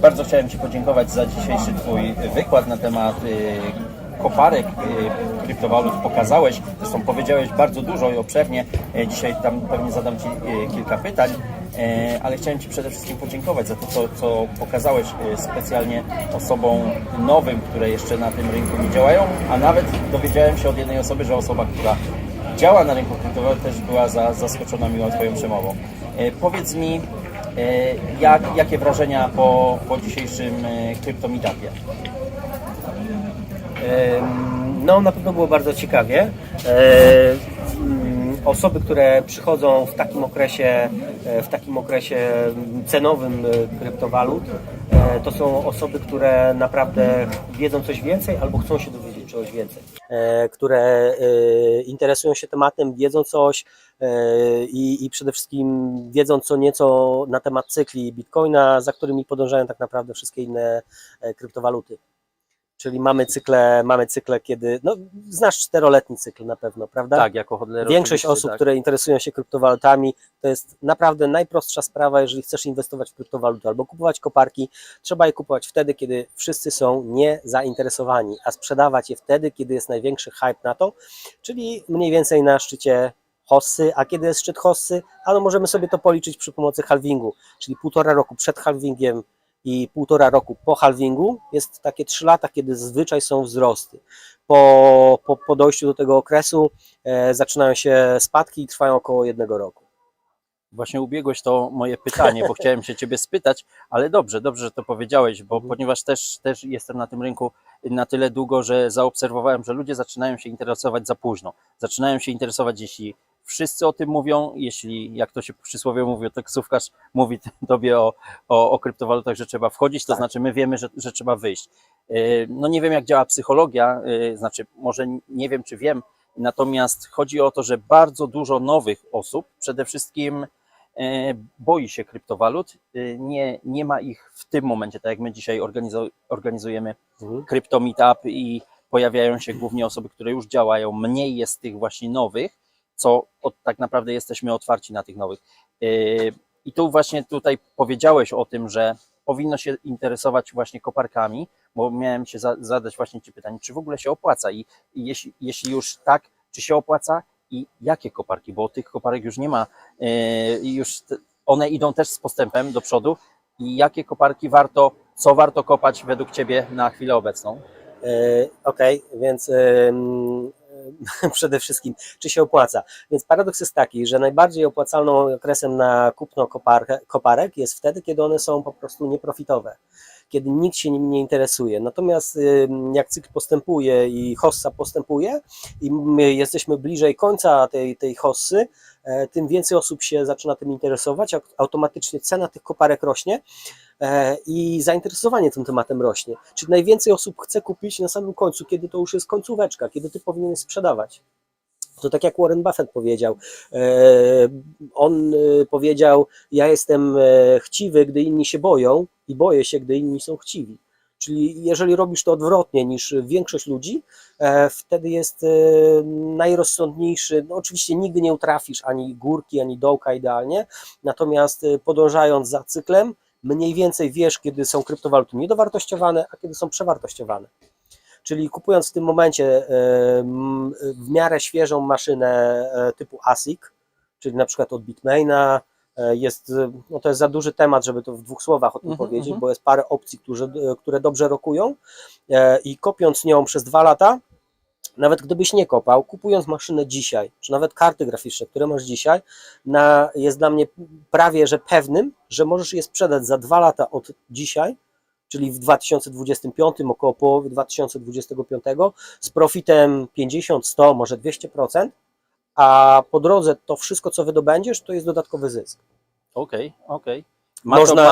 Bardzo chciałem Ci podziękować za dzisiejszy Twój wykład na temat koparek kryptowalut. Pokazałeś, zresztą powiedziałeś bardzo dużo i obszernie. Dzisiaj tam pewnie zadam Ci kilka pytań, ale chciałem Ci przede wszystkim podziękować za to, co pokazałeś specjalnie osobom nowym, które jeszcze na tym rynku nie działają, a nawet dowiedziałem się od jednej osoby, że osoba, która działa na rynku kryptowalut, też była zaskoczona miłą Twoją przemową. Powiedz mi, jakie wrażenia po dzisiejszym Crypto Meetupie? No, na pewno było bardzo ciekawie. Osoby, które przychodzą w takim okresie cenowym kryptowalut, to są osoby, które naprawdę wiedzą coś więcej albo chcą się dowiedzieć czegoś więcej, które interesują się tematem, wiedzą coś i przede wszystkim wiedzą co nieco na temat cykli Bitcoina, za którymi podążają tak naprawdę wszystkie inne kryptowaluty. Czyli mamy cykle, kiedy, no znasz 4-letni cykl na pewno, prawda? Tak, jako hodler. Większość osób, tak, które interesują się kryptowalutami, to jest naprawdę najprostsza sprawa, jeżeli chcesz inwestować w kryptowaluty albo kupować koparki, trzeba je kupować wtedy, kiedy wszyscy są niezainteresowani, a sprzedawać je wtedy, kiedy jest największy hype na to, czyli mniej więcej na szczycie hossy. A kiedy jest szczyt hossy? No możemy sobie to policzyć przy pomocy halvingu, czyli 1,5 roku przed halvingiem i 1,5 roku po halvingu, jest takie 3 lata, kiedy zazwyczaj są wzrosty. Po dojściu do tego okresu zaczynają się spadki i trwają około 1 roku. Właśnie ubiegłeś to moje pytanie, bo chciałem się Ciebie spytać, ale dobrze, że to powiedziałeś, bo ponieważ też jestem na tym rynku na tyle długo, że zaobserwowałem, że ludzie zaczynają się interesować za późno. Zaczynają się interesować, jeśli wszyscy o tym mówią, jeśli, jak to się przysłowie mówi, taksówkarz mówi Tobie o kryptowalutach, że trzeba wchodzić, to Tak. znaczy my wiemy, że trzeba wyjść. No nie wiem, jak działa psychologia, znaczy może nie wiem, czy wiem, natomiast chodzi o to, że bardzo dużo nowych osób, przede wszystkim boi się kryptowalut, nie ma ich w tym momencie, tak jak my dzisiaj organizujemy Crypto Meetup i pojawiają się głównie osoby, które już działają, mniej jest tych właśnie nowych, tak naprawdę jesteśmy otwarci na tych nowych. I tu właśnie tutaj powiedziałeś o tym, że powinno się interesować właśnie koparkami, bo miałem się zadać właśnie Ci pytanie, czy w ogóle się opłaca i jeśli już tak, czy się opłaca i jakie koparki, bo tych koparek już nie ma, już one idą też z postępem do przodu i jakie koparki co warto kopać według Ciebie na chwilę obecną? Okej, więc przede wszystkim, czy się opłaca? Więc paradoks jest taki, że najbardziej opłacalnym okresem na kupno koparek jest wtedy, kiedy one są po prostu nieprofitowe, kiedy nikt się nimi nie interesuje. Natomiast jak cykl postępuje i hossa postępuje i my jesteśmy bliżej końca tej hossy, tym więcej osób się zaczyna tym interesować, automatycznie cena tych koparek rośnie i zainteresowanie tym tematem rośnie. Czyli najwięcej osób chce kupić na samym końcu, kiedy to już jest końcóweczka, kiedy ty powinieneś sprzedawać. To tak jak Warren Buffett powiedział. On powiedział, ja jestem chciwy, gdy inni się boją i boję się, gdy inni są chciwi. Czyli jeżeli robisz to odwrotnie niż większość ludzi, wtedy jest najrozsądniejszy. No oczywiście nigdy nie utrafisz ani górki, ani dołka idealnie, natomiast podążając za cyklem, mniej więcej wiesz, kiedy są kryptowaluty niedowartościowane, a kiedy są przewartościowane. Czyli kupując w tym momencie w miarę świeżą maszynę typu ASIC, czyli na przykład od Bitmaina, no to jest za duży temat, żeby to w 2 słowach o tym powiedzieć, bo jest parę opcji, które dobrze rokują i kopiąc nią przez 2 lata, nawet gdybyś nie kopał, kupując maszynę dzisiaj, czy nawet karty graficzne, które masz dzisiaj, jest dla mnie prawie że pewnym, że możesz je sprzedać za 2 lata od dzisiaj, czyli w 2025, około połowy 2025, z profitem 50, 100, może 200%, a po drodze to wszystko, co wydobędziesz, to jest dodatkowy zysk. Okej.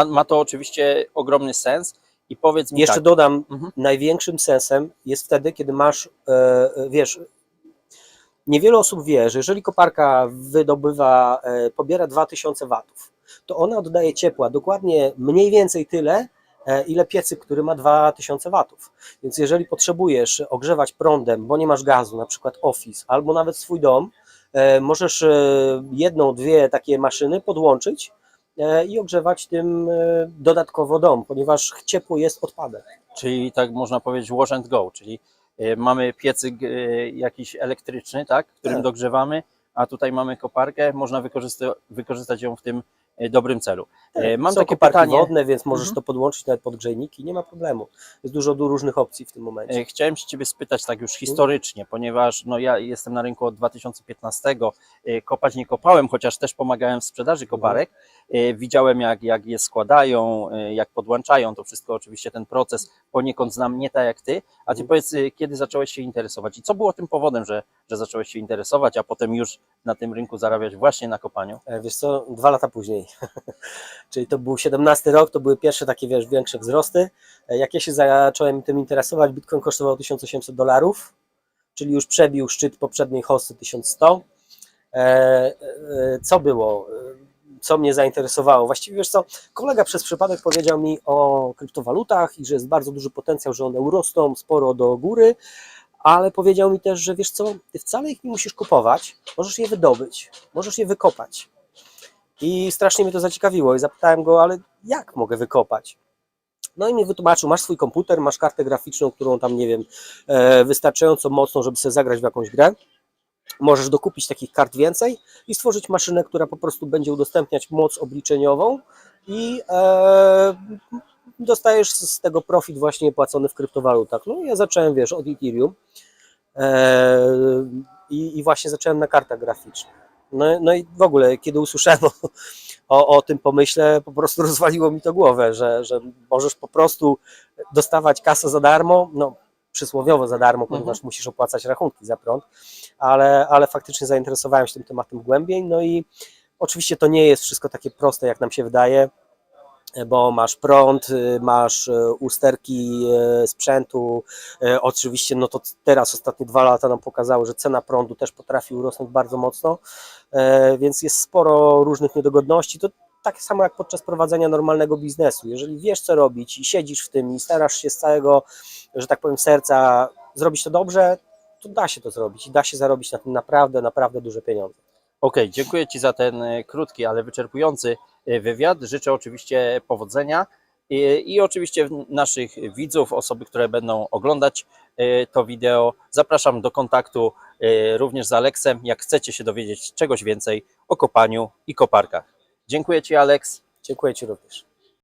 Ma to oczywiście ogromny sens i powiedz mi jeszcze tak. Dodam, największym sensem jest wtedy, kiedy masz, wiesz, niewiele osób wie, że jeżeli koparka pobiera 2000 watów, to ona oddaje ciepła dokładnie mniej więcej tyle, ile piecyk, który ma 2000 watów. Więc jeżeli potrzebujesz ogrzewać prądem, bo nie masz gazu, na przykład office, albo nawet swój dom, możesz 1, 2 takie maszyny podłączyć i ogrzewać tym dodatkowo dom, ponieważ ciepło jest odpadem. Czyli tak można powiedzieć wash and go, czyli mamy piecyk jakiś elektryczny, tak, którym Tak. dogrzewamy, a tutaj mamy koparkę, można wykorzystać ją w tym dobrym celu. Mam Są takie koparki pytanie. wodne, więc możesz to podłączyć nawet pod grzejniki, nie ma problemu. Jest dużo różnych opcji w tym momencie. Chciałem się Ciebie spytać tak już historycznie, ponieważ no, ja jestem na rynku od 2015, kopać nie kopałem, chociaż też pomagałem w sprzedaży koparek. Widziałem jak je składają, jak podłączają, to wszystko oczywiście ten proces poniekąd znam nie tak jak Ty. A Ty powiedz, kiedy zacząłeś się interesować i co było tym powodem, że zacząłeś się interesować, a potem już na tym rynku zarabiać właśnie na kopaniu? Wiesz co, 2 lata później, czyli to był 17 rok, to były pierwsze takie, wiesz, większe wzrosty. Jak ja się zacząłem tym interesować, Bitcoin kosztował $1100, czyli już przebił szczyt poprzedniej hossy 1100. Co było? Co mnie zainteresowało? Właściwie wiesz co, kolega przez przypadek powiedział mi o kryptowalutach i że jest bardzo duży potencjał, że one urosną sporo do góry, ale powiedział mi też, że wiesz co, ty wcale ich nie musisz kupować, możesz je wydobyć, możesz je wykopać. I strasznie mnie to zaciekawiło i zapytałem go, ale jak mogę wykopać? No i mi wytłumaczył, masz swój komputer, masz kartę graficzną, którą tam, nie wiem, wystarczająco mocną, żeby sobie zagrać w jakąś grę. Możesz dokupić takich kart więcej i stworzyć maszynę, która po prostu będzie udostępniać moc obliczeniową i dostajesz z tego profit właśnie płacony w kryptowalutach. No i ja zacząłem, wiesz, od Ethereum i właśnie zacząłem na kartach graficznych. No i w ogóle, kiedy usłyszałem o tym pomyśle, po prostu rozwaliło mi to głowę, że możesz po prostu dostawać kasę za darmo, no przysłowiowo za darmo, ponieważ musisz opłacać rachunki za prąd, ale faktycznie zainteresowałem się tym tematem głębiej, no i oczywiście to nie jest wszystko takie proste, jak nam się wydaje, bo masz prąd, masz usterki sprzętu, oczywiście no to teraz ostatnie 2 lata nam pokazały, że cena prądu też potrafi urosnąć bardzo mocno, więc jest sporo różnych niedogodności. To tak samo jak podczas prowadzenia normalnego biznesu. Jeżeli wiesz, co robić i siedzisz w tym i starasz się z całego, że tak powiem, serca zrobić to dobrze, to da się to zrobić i da się zarobić na tym naprawdę, naprawdę duże pieniądze. Okej, dziękuję Ci za ten krótki, ale wyczerpujący wywiad. Życzę oczywiście powodzenia i oczywiście naszych widzów, osoby, które będą oglądać to wideo, zapraszam do kontaktu również z Aleksem, jak chcecie się dowiedzieć czegoś więcej o kopaniu i koparkach. Dziękuję Ci, Aleks. Dziękuję Ci również.